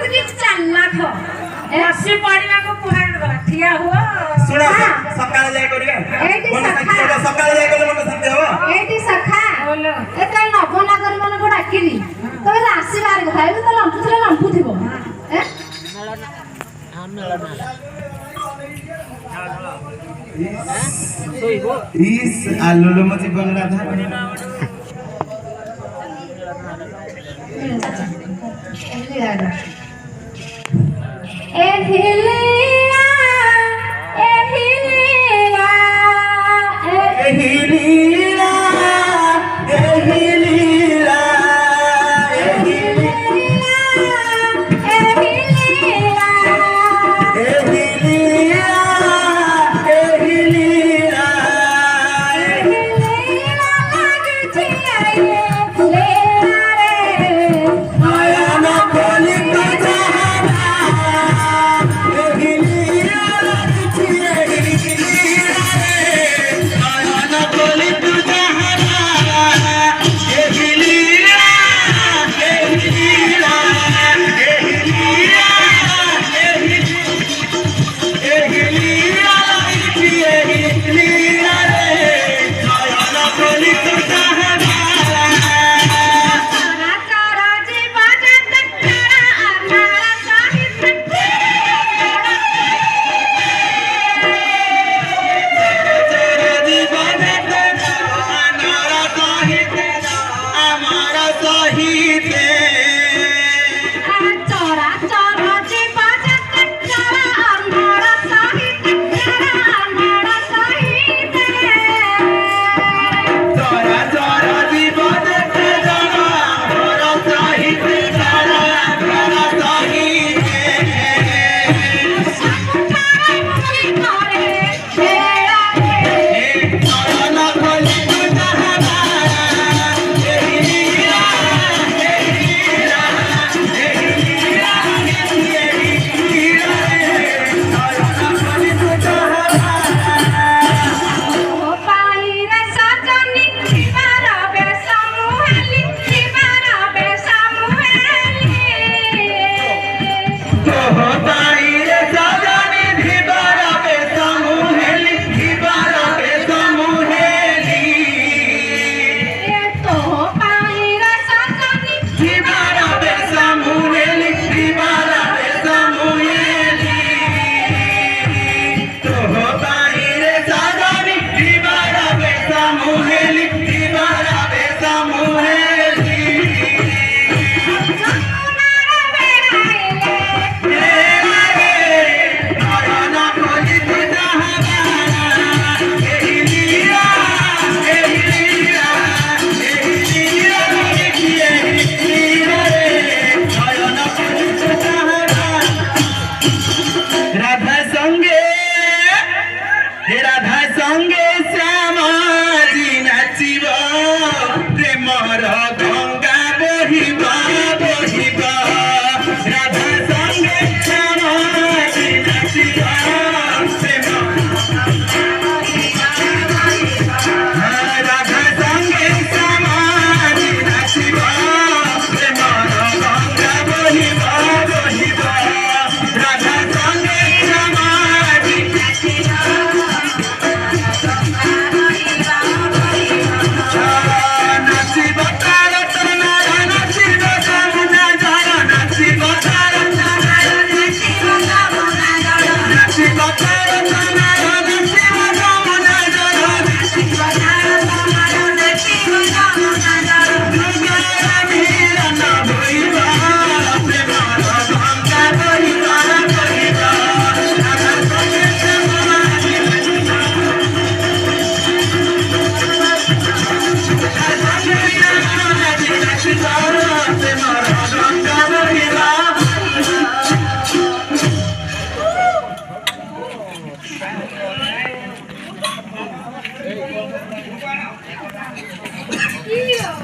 चलना खो ऐसे पढ़ना को पुराण ठिया हुआ सुना सकाळ जाय करिया मन सखा सकाळ जाय कले मन सत्य हो एटी सखा बोलो ए कई नवनागर मन को डाकिली तबे राशि बार କଥା ए तो लंपु थिबो हैं इस आलुलो म जीवन राधा ए हिलिया ए हिलिया ए हिलिया ए हिलिया ए हिलिया ए हिलिया ए हिलिया ए हिलिया आया ना बोली तुझा चोरा